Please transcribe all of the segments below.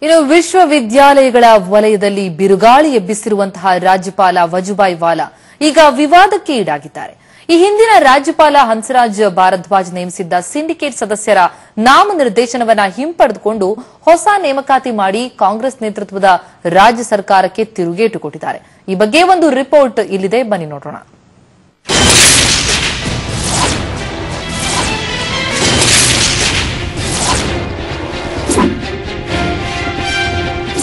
ಇನ್ನು ವಿಶ್ವವಿದ್ಯಾಲಯಗಳ ವಲಯದಲ್ಲಿ ಬಿರುಗಾಳಿ ಎಬ್ಬಿಸಿರುವಂತಹ ರಾಜ್ಯಪಾಲ ವಜುಭಾಯಿ ವಾಲಾ ಈಗ ವಿವಾದಕ್ಕೆ ಈಡಾಗಿದ್ದಾರೆ. ಈ ಹಿಂದಿನ ರಾಜ್ಯಪಾಲ ಹಂಸರಾಜ್ ಭಾರದ್ವಾಜ್ ನೇಮಿಸಿದ್ದ ಸಿಂಡಿಕೇಟ್ ಸದಸ್ಯರ ನಾಮನಿರ್ದೇಶನವನ್ನ ಹಿಂಪಡೆದುಕೊಂಡು ಹೊಸ ನೇಮಕಾತಿ ಮಾಡಿ ಕಾಂಗ್ರೆಸ್ ನೇತೃತ್ವದ ರಾಜ್ಯ ಸರ್ಕಾರಕ್ಕೆ ತಿರುಗೇಟು ಕೊಟ್ಟಿದ್ದಾರೆ. ಈ ಬಗ್ಗೆ ಒಂದು ರಿಪೋರ್ಟ್ ಇಲ್ಲಿದೆ, ಬನ್ನಿ ನೋಡೋಣ.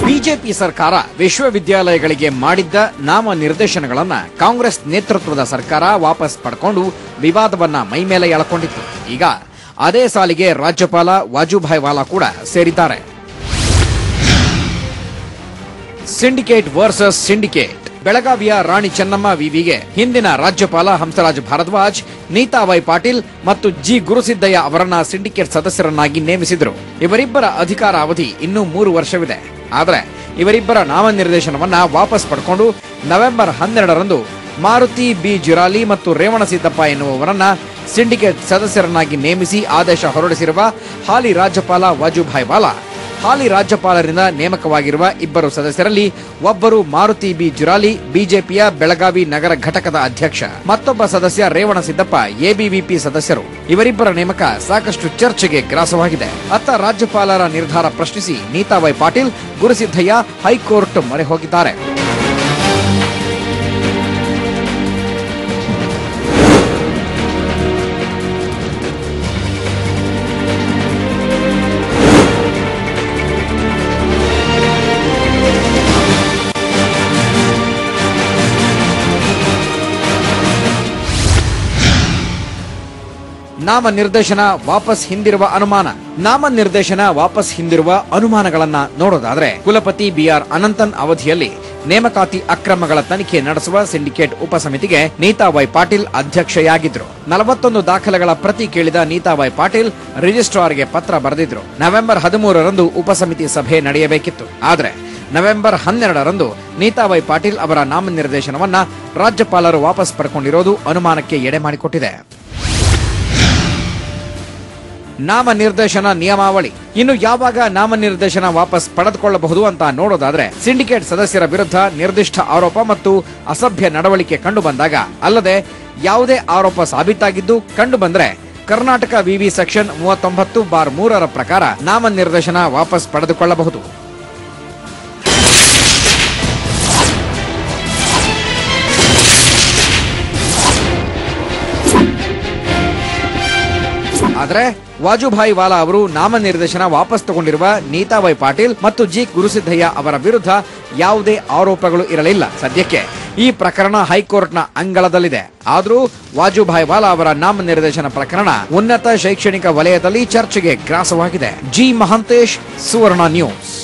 ಬಿಜೆಪಿ ಸರ್ಕಾರ ವಿಶ್ವವಿದ್ಯಾಲಯಗಳಿಗೆ ಮಾಡಿದ್ದ ನಾಮ ನಿರ್ದೇಶನಗಳನ್ನ ಕಾಂಗ್ರೆಸ್ ನೇತೃತ್ವದ ಸರ್ಕಾರ ವಾಪಸ್ ಪಡ್ಕೊಂಡು ವಿವಾದವನ್ನ ಮೈಮೇಲೆ ಎಳ್ಕೊಂಡಿತ್ತು. ಈಗ ಅದೇ ಸಾಲಿಗೆ ರಾಜ್ಯಪಾಲ ವಜುಭಾಯಿ ವಾಲಾ ಕೂಡ ಸೇರಿದ್ದಾರೆ. Syndicate versus syndicate. ಬೆಳಗಾವಿಯ ರಾಣಿ ಚೆನ್ನಮ್ಮ ವಿವಿಗೆ ಹಿಂದಿನ ರಾಜ್ಯಪಾಲ ಹಂಸರಾಜ್ ಭಾರದ್ವಾಜ್, ನೀತಾಬಾಯಿ ಪಾಟೀಲ್ ಮತ್ತು ಜಿ ಗುರುಸಿದ್ದಯ್ಯ ಅವರನ್ನ ಸಿಂಡಿಕೇಟ್ ಸದಸ್ಯರನ್ನಾಗಿ ನೇಮಿಸಿದ್ರು. ಇವರಿಬ್ಬರ ಅಧಿಕಾರ ಅವಧಿ ಇನ್ನೂ 3 ವರ್ಷವಿದೆ. ಆದರೆ ಇವರಿಬ್ಬರ ನಾಮನಿರ್ದೇಶನವನ್ನ ವಾಪಸ್ ಪಡ್ಕೊಂಡು ನವೆಂಬರ್ 12ರಂದು ಮಾರುತಿ ಬಿ ಜಿರಾಲಿ ಮತ್ತು ರೇವಣಸಿದ್ದಪ್ಪ ಎನ್ನುವವರನ್ನ ಸಿಂಡಿಕೇಟ್ ಸದಸ್ಯರನ್ನಾಗಿ ನೇಮಿಸಿ ಆದೇಶ ಹೊರಡಿಸಿರುವ ಹಾಲಿ ರಾಜ್ಯಪಾಲ ವಜುಭಾಯಿ ವಾಲಾ, ಹಾಲಿ ರಾಜ್ಯಪಾಲರಿಂದ ನೇಮಕವಾಗಿರುವ ಇಬ್ಬರು ಸದಸ್ಯರಲ್ಲಿ ಒಬ್ಬರು ಮಾರುತಿ ಬಿ ಜಿರಾಲಿ, ಬಿಜೆಪಿಯ ಬೆಳಗಾವಿ ನಗರ ಘಟಕದ ಅಧ್ಯಕ್ಷ, ಮತ್ತೊಬ್ಬ ಸದಸ್ಯ ರೇವಣಸಿದ್ದಪ್ಪ, ಎಬಿವಿಪಿ ಸದಸ್ಯರು. ಇವರಿಬ್ಬರ ನೇಮಕ ಸಾಕಷ್ಟು ಚರ್ಚೆಗೆ ಗ್ರಾಸವಾಗಿದೆ. ಅತ್ತ ರಾಜ್ಯಪಾಲರ ನಿರ್ಧಾರ ಪ್ರಶ್ನಿಸಿ ನೀತಾಬಾಯಿ ಪಾಟೀಲ್, ಗುರುಸಿದ್ದಯ್ಯ ಹೈಕೋರ್ಟ್ ಮೊರೆ ಹೋಗಿದ್ದಾರೆ. ನಾಮನಿರ್ದೇಶನ ವಾಪಸ್ ಹಿಂದಿರುವ ಅನುಮಾನಗಳನ್ನ ನೋಡೋದಾದ್ರೆ, ಕುಲಪತಿ ಬಿಆರ್ ಅನಂತನ್ ಅವಧಿಯಲ್ಲಿ ನೇಮಕಾತಿ ಅಕ್ರಮಗಳ ತನಿಖೆ ನಡೆಸುವ ಸಿಂಡಿಕೇಟ್ ಉಪಸಮಿತಿಗೆ ನೀತಾಬಾಯಿ ಪಾಟೀಲ್ ಅಧ್ಯಕ್ಷೆಯಾಗಿದ್ರು. 41 ದಾಖಲೆಗಳ ಪ್ರತಿ ಕೇಳಿದ ನೀತಾಬಾಯಿ ಪಾಟೀಲ್ ರಿಜಿಸ್ಟ್ರಾರ್ಗೆ ಪತ್ರ ಬರೆದಿದ್ರು. ನವೆಂಬರ್ 13ರಂದು ಉಪಸಮಿತಿ ಸಭೆ ನಡೆಯಬೇಕಿತ್ತು. ಆದ್ರೆ ನವೆಂಬರ್ 12ರಂದು ನೀತಾಬಾಯಿ ಪಾಟೀಲ್ ಅವರ ನಾಮನಿರ್ದೇಶನವನ್ನ ರಾಜ್ಯಪಾಲರು ವಾಪಸ್ ಪಡ್ಕೊಂಡಿರೋದು ಅನುಮಾನಕ್ಕೆ ಎಡೆ ಮಾಡಿಕೊಟ್ಟಿದೆ. ನಾಮನಿರ್ದೇಶನ ನಿಯಮಾವಳಿ. ಇನ್ನು ಯಾವಾಗ ನಾಮನಿರ್ದೇಶನ ವಾಪಸ್ ಪಡೆದುಕೊಳ್ಳಬಹುದು ಅಂತ ನೋಡೋದಾದ್ರೆ, ಸಿಂಡಿಕೇಟ್ ಸದಸ್ಯರ ವಿರುದ್ಧ ನಿರ್ದಿಷ್ಟ ಆರೋಪ ಮತ್ತು ಅಸಭ್ಯ ನಡವಳಿಕೆ ಕಂಡು ಬಂದಾಗ, ಅಲ್ಲದೆ ಯಾವುದೇ ಆರೋಪ ಸಾಬೀತಾಗಿದ್ದು ಕಂಡು ಬಂದ್ರೆ ಕರ್ನಾಟಕ ವಿವಿ ಸೆಕ್ಷನ್ 39/3ರ ಪ್ರಕಾರ ನಾಮನಿರ್ದೇಶನ ವಾಪಸ್ ಪಡೆದುಕೊಳ್ಳಬಹುದು. ಆದರೆ ವಜುಭಾಯಿ ವಾಲಾ ಅವರು ನಾಮನಿರ್ದೇಶನ ವಾಪಸ್ ತಗೊಂಡಿರುವ ನೀತಾಬಾಯಿ ಪಾಟೀಲ್ ಮತ್ತು ಜಿ ಗುರುಸಿದ್ದಯ್ಯ ಅವರ ವಿರುದ್ಧ ಯಾವುದೇ ಆರೋಪಗಳು ಇರಲಿಲ್ಲ. ಸದ್ಯಕ್ಕೆ ಈ ಪ್ರಕರಣ ಹೈಕೋರ್ಟ್ನ ಅಂಗಳದಲ್ಲಿದೆ. ಆದರೂ ವಜುಭಾಯಿ ವಾಲಾ ಅವರ ನಾಮನಿರ್ದೇಶನ ಪ್ರಕರಣ ಉನ್ನತ ಶೈಕ್ಷಣಿಕ ವಲಯದಲ್ಲಿ ಚರ್ಚೆಗೆ ಗ್ರಾಸವಾಗಿದೆ. ಜಿ ಮಹಾಂತೇಶ್, ಸುವರ್ಣ ನ್ಯೂಸ್.